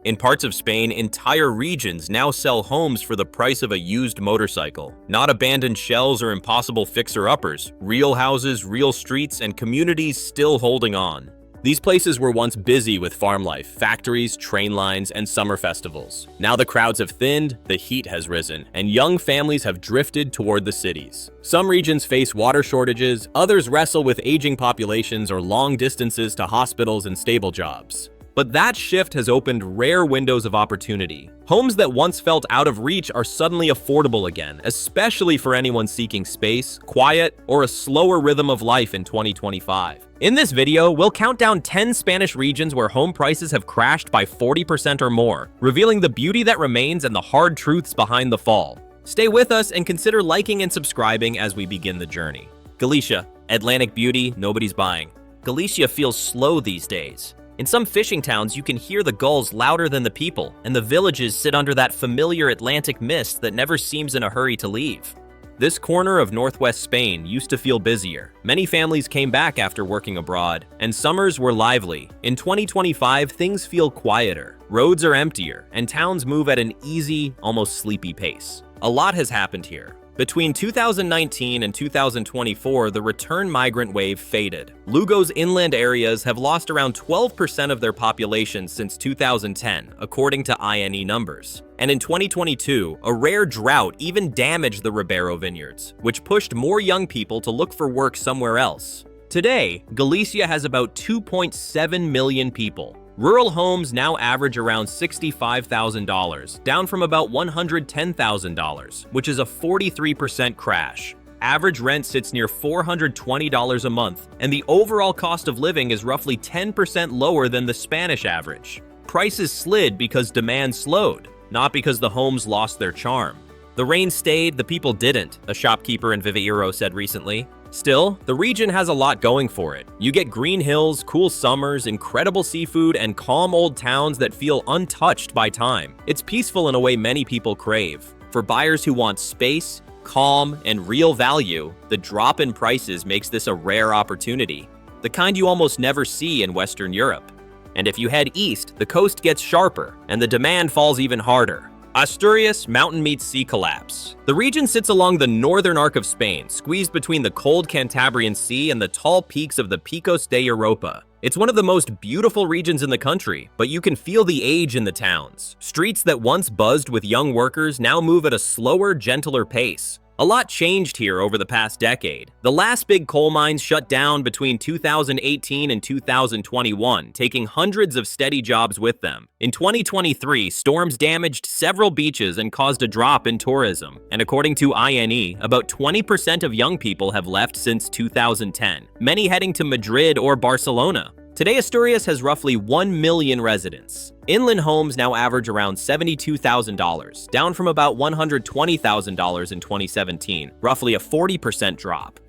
In parts of Spain, entire regions now sell homes for the price of a used motorcycle. Not abandoned shells or impossible fixer-uppers, real houses, real streets, and communities still holding on. These places were once busy with farm life, factories, train lines, and summer festivals. Now the crowds have thinned, the heat has risen, and young families have drifted toward the cities. Some regions face water shortages, others wrestle with aging populations or long distances to hospitals and stable jobs. But that shift has opened rare windows of opportunity. Homes that once felt out of reach are suddenly affordable again, especially for anyone seeking space, quiet, or a slower rhythm of life in 2025. In this video, we'll count down 10 Spanish regions where home prices have crashed by 40% or more, revealing the beauty that remains and the hard truths behind the fall. Stay with us and consider liking and subscribing as we begin the journey. Galicia, Atlantic beauty, nobody's buying. Galicia feels slow these days. In some fishing towns, you can hear the gulls louder than the people, and the villages sit under that familiar Atlantic mist that never seems in a hurry to leave. This corner of northwest Spain used to feel busier. Many families came back after working abroad, and summers were lively. In 2025, things feel quieter, roads are emptier, and towns move at an easy, almost sleepy pace. A lot has happened here. Between 2019 and 2024, the return migrant wave faded. Lugo's inland areas have lost around 12% of their population since 2010, according to INE numbers. And in 2022, a rare drought even damaged the Ribeiro vineyards, which pushed more young people to look for work somewhere else. Today, Galicia has about 2.7 million people. Rural homes now average around $65,000, down from about $110,000, which is a 43% crash. Average rent sits near $420 a month, and the overall cost of living is roughly 10% lower than the Spanish average. Prices slid because demand slowed, not because the homes lost their charm. The rain stayed, the people didn't, a shopkeeper in Viveiro said recently. Still, the region has a lot going for it. You get green hills, cool summers, incredible seafood, and calm old towns that feel untouched by time. It's peaceful in a way many people crave. For buyers who want space, calm, and real value, the drop in prices makes this a rare opportunity, the kind you almost never see in Western Europe. And if you head east, the coast gets sharper, and the demand falls even harder. Asturias, mountain meets sea collapse. The region sits along the northern arc of Spain, squeezed between the cold Cantabrian Sea and the tall peaks of the Picos de Europa. It's one of the most beautiful regions in the country, but you can feel the age in the towns. Streets that once buzzed with young workers now move at a slower, gentler pace. A lot changed here over the past decade. The last big coal mines shut down between 2018 and 2021, taking hundreds of steady jobs with them. In 2023, storms damaged several beaches and caused a drop in tourism. And according to INE, about 20% of young people have left since 2010, many heading to Madrid or Barcelona. Today, Asturias has roughly 1 million residents. Inland homes now average around $72,000, down from about $120,000 in 2017, roughly a 40% drop.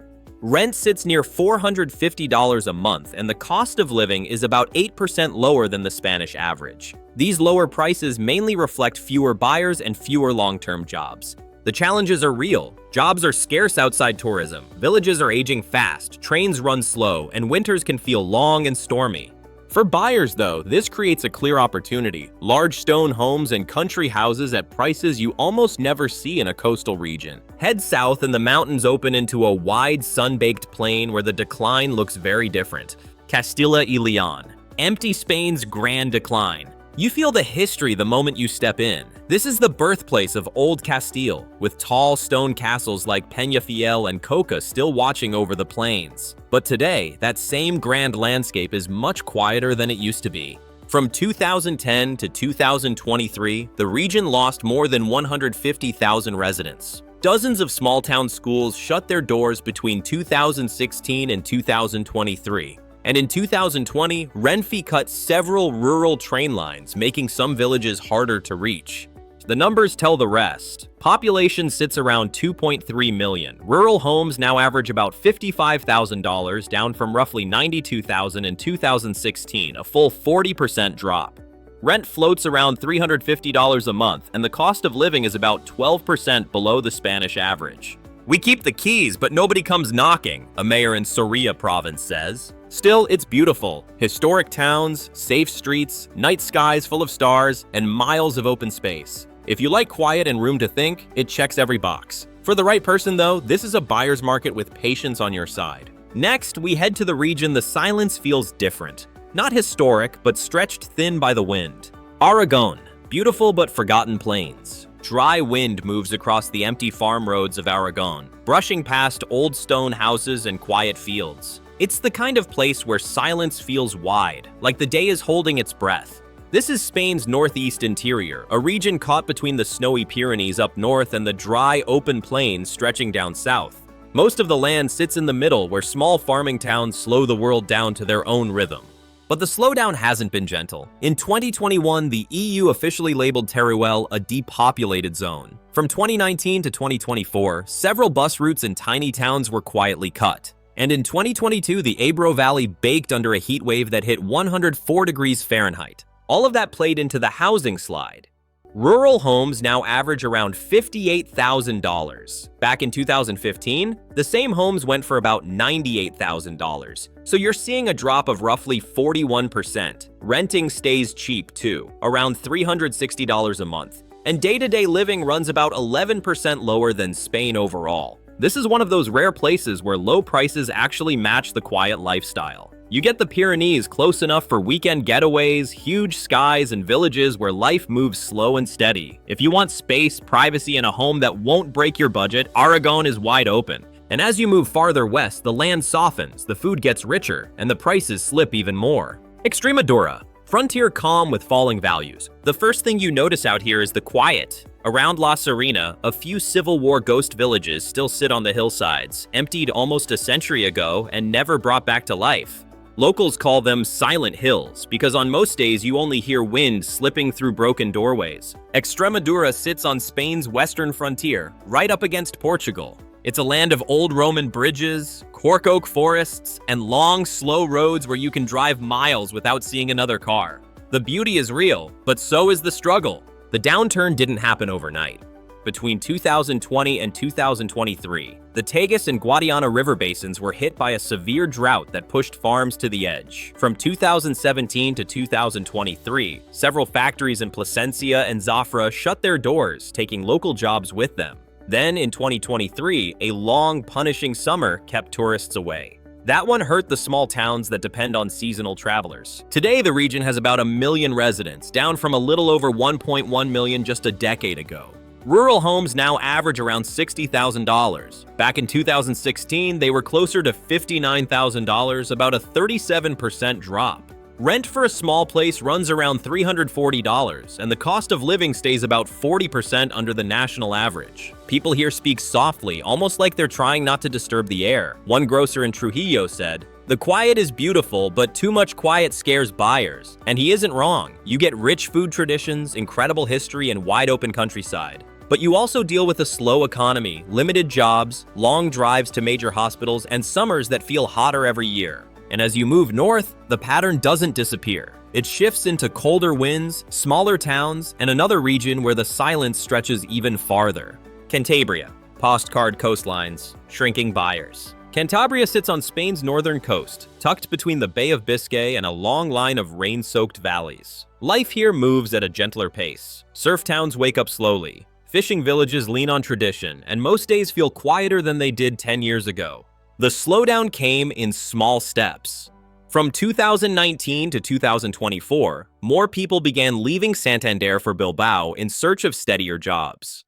Rent sits near $450 a month, and the cost of living is about 8% lower than the Spanish average. These lower prices mainly reflect fewer buyers and fewer long-term jobs. The challenges are real. Jobs are scarce outside tourism, villages are aging fast, trains run slow, and winters can feel long and stormy. For buyers, though, this creates a clear opportunity. Large stone homes and country houses at prices you almost never see in a coastal region. Head south and the mountains open into a wide, sun-baked plain where the decline looks very different. Castilla-La Mancha. Empty Spain's grand decline. You feel the history the moment you step in. This is the birthplace of Old Castile, with tall stone castles like Peñafiel and Coca still watching over the plains. But today, that same grand landscape is much quieter than it used to be. From 2010 to 2023, the region lost more than 150,000 residents. Dozens of small-town schools shut their doors between 2016 and 2023. And in 2020, Renfe cut several rural train lines, making some villages harder to reach. The numbers tell the rest. Population sits around 2.3 million. Rural homes now average about $55,000, down from roughly $92,000 in 2016, a full 40% drop. Rent floats around $350 a month, and the cost of living is about 12% below the Spanish average. "We keep the keys, but nobody comes knocking," a mayor in Soria province says. Still, it's beautiful. Historic towns, safe streets, night skies full of stars, and miles of open space. If you like quiet and room to think, it checks every box. For the right person though, this is a buyer's market with patience on your side. Next, we head to the region the silence feels different. Not historic, but stretched thin by the wind. Aragon, beautiful but forgotten plains. Dry wind moves across the empty farm roads of Aragon, brushing past old stone houses and quiet fields. It's the kind of place where silence feels wide, like the day is holding its breath. This is Spain's northeast interior, a region caught between the snowy Pyrenees up north and the dry, open plains stretching down south. Most of the land sits in the middle, where small farming towns slow the world down to their own rhythm. But the slowdown hasn't been gentle. In 2021, the EU officially labeled Teruel a depopulated zone. From 2019 to 2024, several bus routes in tiny towns were quietly cut. And in 2022, the Ebro Valley baked under a heat wave that hit 104 degrees Fahrenheit. All of that played into the housing slide. Rural homes now average around $58,000. Back in 2015, the same homes went for about $98,000. So you're seeing a drop of roughly 41%. Renting stays cheap too, around $360 a month. And day-to-day living runs about 11% lower than Spain overall. This is one of those rare places where low prices actually match the quiet lifestyle. You get the Pyrenees close enough for weekend getaways, huge skies, and villages where life moves slow and steady. If you want space, privacy, and a home that won't break your budget, Aragon is wide open. And as you move farther west, the land softens, the food gets richer, and the prices slip even more. Extremadura. Frontier calm with falling values. The first thing you notice out here is the quiet. Around La Serena, a few Civil War ghost villages still sit on the hillsides, emptied almost a century ago and never brought back to life. Locals call them silent hills because on most days you only hear wind slipping through broken doorways. Extremadura sits on Spain's western frontier, right up against Portugal. It's a land of old Roman bridges, cork oak forests, and long, slow roads where you can drive miles without seeing another car. The beauty is real, but so is the struggle. The downturn didn't happen overnight. Between 2020 and 2023, the Tagus and Guadiana river basins were hit by a severe drought that pushed farms to the edge. From 2017 to 2023, several factories in Plasencia and Zafra shut their doors, taking local jobs with them. Then, in 2023, a long, punishing summer kept tourists away. That one hurt the small towns that depend on seasonal travelers. Today, the region has about 1 million residents, down from a little over 1.1 million just a decade ago. Rural homes now average around $60,000. Back in 2016, they were closer to $59,000, about a 37% drop. Rent for a small place runs around $340, and the cost of living stays about 40% under the national average. People here speak softly, almost like they're trying not to disturb the air. One grocer in Trujillo said, "The quiet is beautiful, but too much quiet scares buyers." And he isn't wrong. You get rich food traditions, incredible history, and wide-open countryside. But you also deal with a slow economy, limited jobs, long drives to major hospitals, and summers that feel hotter every year. And as you move north, the pattern doesn't disappear. It shifts into colder winds, smaller towns, and another region where the silence stretches even farther. Cantabria. Postcard coastlines, shrinking buyers. Cantabria sits on Spain's northern coast, tucked between the Bay of Biscay and a long line of rain-soaked valleys. Life here moves at a gentler pace. Surf towns wake up slowly. Fishing villages lean on tradition, and most days feel quieter than they did 10 years ago. The slowdown came in small steps. From 2019 to 2024, more people began leaving Santander for Bilbao in search of steadier jobs.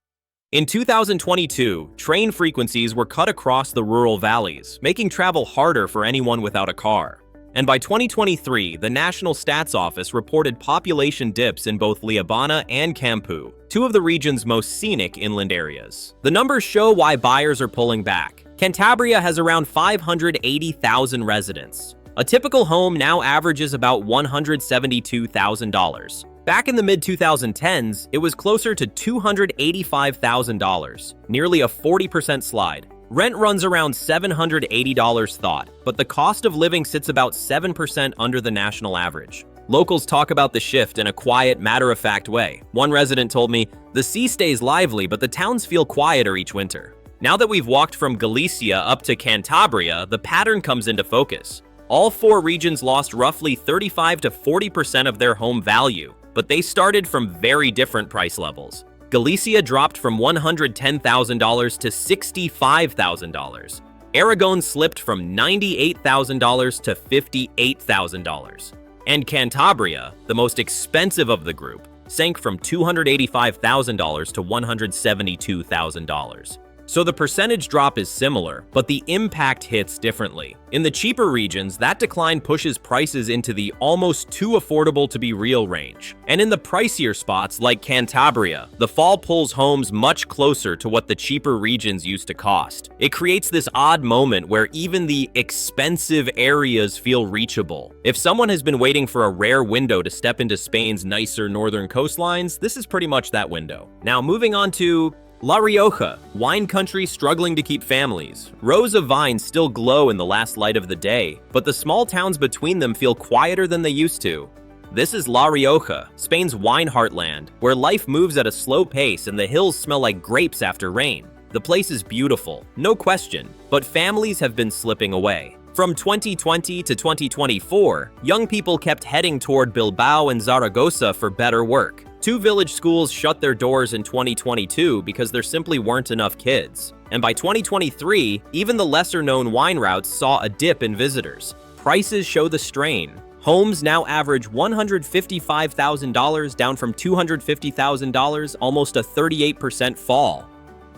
In 2022, train frequencies were cut across the rural valleys, making travel harder for anyone without a car. And by 2023, the National Stats Office reported population dips in both Liébana and Campo, two of the region's most scenic inland areas. The numbers show why buyers are pulling back. Cantabria has around 580,000 residents. A typical home now averages about $172,000. Back in the mid-2010s, it was closer to $285,000, nearly a 40% slide. Rent runs around $780 thought, but the cost of living sits about 7% under the national average. Locals talk about the shift in a quiet, matter-of-fact way. One resident told me, "The sea stays lively, but the towns feel quieter each winter." Now that we've walked from Galicia up to Cantabria, the pattern comes into focus. All four regions lost roughly 35 to 40% of their home value, but they started from very different price levels. Galicia dropped from $110,000 to $65,000. Aragon slipped from $98,000 to $58,000. And Cantabria, the most expensive of the group, sank from $285,000 to $172,000. So the percentage drop is similar, but the impact hits differently. In the cheaper regions, that decline pushes prices into the almost too affordable to be real range. And in the pricier spots like Cantabria, the fall pulls homes much closer to what the cheaper regions used to cost. It creates this odd moment where even the expensive areas feel reachable. If someone has been waiting for a rare window to step into Spain's nicer northern coastlines, this is pretty much that window. Now moving on to La Rioja, wine country struggling to keep families. Rows of vines still glow in the last light of the day, but the small towns between them feel quieter than they used to. This is La Rioja, Spain's wine heartland, where life moves at a slow pace and the hills smell like grapes after rain. The place is beautiful, no question, but families have been slipping away. From 2020 to 2024, young people kept heading toward Bilbao and Zaragoza for better work. Two village schools shut their doors in 2022 because there simply weren't enough kids. And by 2023, even the lesser-known wine routes saw a dip in visitors. Prices show the strain. Homes now average $155,000, down from $250,000, almost a 38% fall.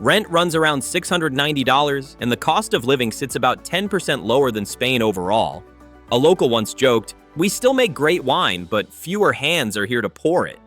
Rent runs around $690, and the cost of living sits about 10% lower than Spain overall. A local once joked, "We still make great wine, but fewer hands are here to pour it."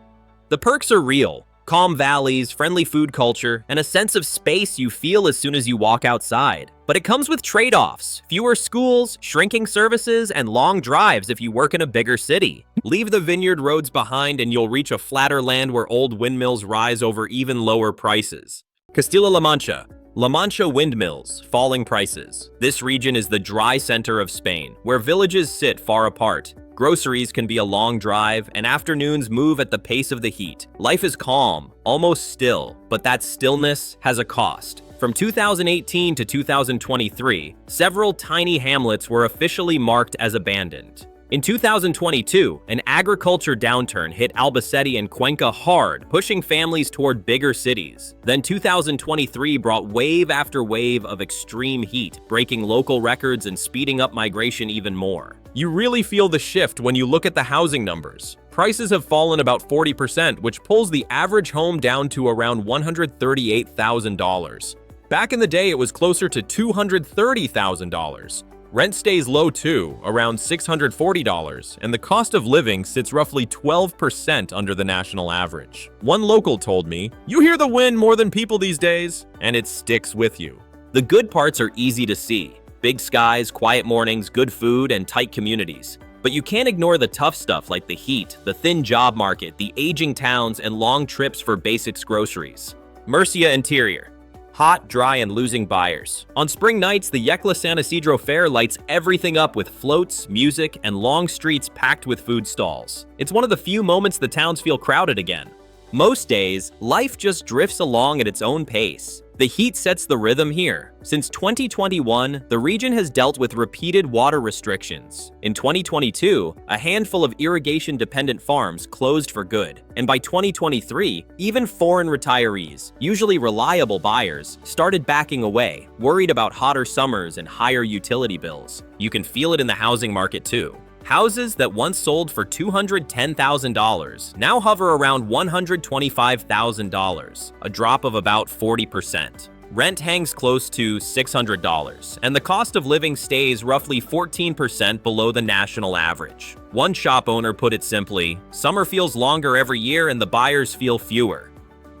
The perks are real. Calm valleys, friendly food culture, and a sense of space you feel as soon as you walk outside. But it comes with trade-offs: fewer schools, shrinking services, and long drives if you work in a bigger city. Leave the vineyard roads behind and you'll reach a flatter land where old windmills rise over even lower prices. Castilla-La Mancha. La Mancha windmills, falling prices. This region is the dry center of Spain, where villages sit far apart. Groceries can be a long drive, and afternoons move at the pace of the heat. Life is calm, almost still, but that stillness has a cost. From 2018 to 2023, several tiny hamlets were officially marked as abandoned. In 2022, an agriculture downturn hit Albacete and Cuenca hard, pushing families toward bigger cities. Then 2023 brought wave after wave of extreme heat, breaking local records and speeding up migration even more. You really feel the shift when you look at the housing numbers. Prices have fallen about 40%, which pulls the average home down to around $138,000. Back in the day, it was closer to $230,000. Rent stays low too, around $640, and the cost of living sits roughly 12% under the national average. One local told me, "You hear the wind more than people these days," and it sticks with you. The good parts are easy to see. Big skies, quiet mornings, good food, and tight communities. But you can't ignore the tough stuff like the heat, the thin job market, the aging towns, and long trips for basics groceries. Murcia interior. Hot, dry, and losing buyers. On spring nights, the Yecla San Isidro Fair lights everything up with floats, music, and long streets packed with food stalls. It's one of the few moments the towns feel crowded again. Most days, life just drifts along at its own pace. The heat sets the rhythm here. Since 2021, the region has dealt with repeated water restrictions. In 2022, a handful of irrigation-dependent farms closed for good. And by 2023, even foreign retirees, usually reliable buyers, started backing away, worried about hotter summers and higher utility bills. You can feel it in the housing market too. Houses that once sold for $210,000 now hover around $125,000, a drop of about 40%. Rent hangs close to $600, and the cost of living stays roughly 14% below the national average. One shop owner put it simply, "Summer feels longer every year and the buyers feel fewer."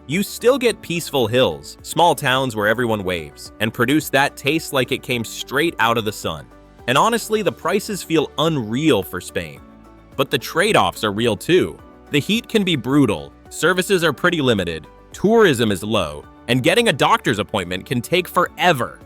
You still get peaceful hills, small towns where everyone waves, and produce that taste like it came straight out of the sun. And honestly, the prices feel unreal for Spain. But the trade-offs are real too. The heat can be brutal, services are pretty limited, tourism is low, and getting a doctor's appointment can take forever.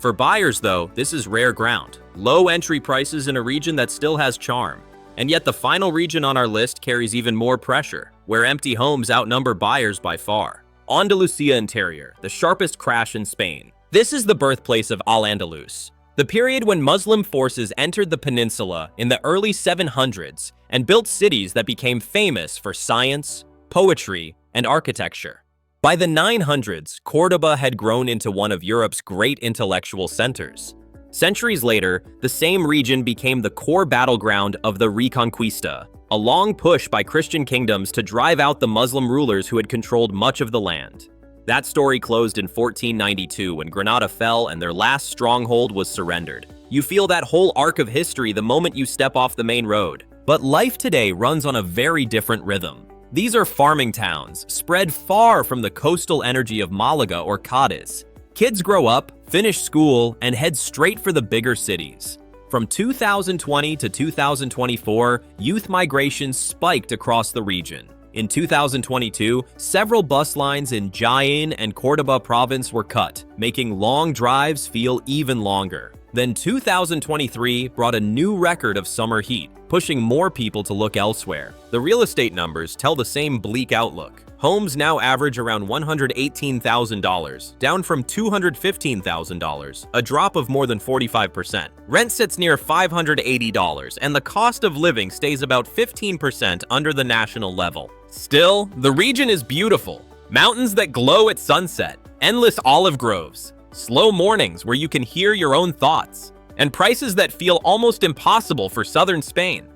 For buyers though, this is rare ground. Low entry prices in a region that still has charm. And yet the final region on our list carries even more pressure, where empty homes outnumber buyers by far. Andalucía interior, the sharpest crash in Spain. This is the birthplace of Al-Andalus. The period when Muslim forces entered the peninsula in the early 700s and built cities that became famous for science, poetry, and architecture. By the 900s, Córdoba had grown into one of Europe's great intellectual centers. Centuries later, the same region became the core battleground of the Reconquista, a long push by Christian kingdoms to drive out the Muslim rulers who had controlled much of the land. That story closed in 1492 when Granada fell and their last stronghold was surrendered. You feel that whole arc of history the moment you step off the main road. But life today runs on a very different rhythm. These are farming towns, spread far from the coastal energy of Malaga or Cadiz. Kids grow up, finish school, and head straight for the bigger cities. From 2020 to 2024, youth migration spiked across the region. In 2022, several bus lines in Jaén and Córdoba province were cut, making long drives feel even longer. Then 2023 brought a new record of summer heat, pushing more people to look elsewhere. The real estate numbers tell the same bleak outlook. Homes now average around $118,000, down from $215,000, a drop of more than 45%. Rent sits near $580, and the cost of living stays about 15% under the national level. Still, the region is beautiful. Mountains that glow at sunset, endless olive groves, slow mornings where you can hear your own thoughts, and prices that feel almost impossible for southern Spain.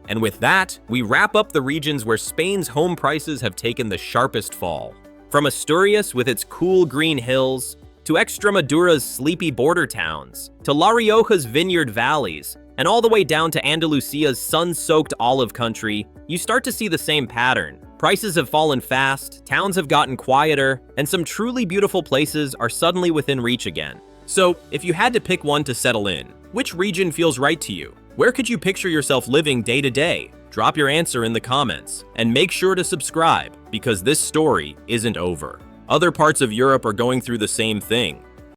And with that, we wrap up the regions where Spain's home prices have taken the sharpest fall. From Asturias with its cool green hills, to Extremadura's sleepy border towns, to La Rioja's vineyard valleys, and all the way down to Andalucia's sun-soaked olive country, you start to see the same pattern. Prices have fallen fast, towns have gotten quieter, and some truly beautiful places are suddenly within reach again. So, if you had to pick one to settle in, which region feels right to you? Where could you picture yourself living day to day? Drop your answer in the comments, and make sure to subscribe, because this story isn't over. Other parts of Europe are going through the same thing.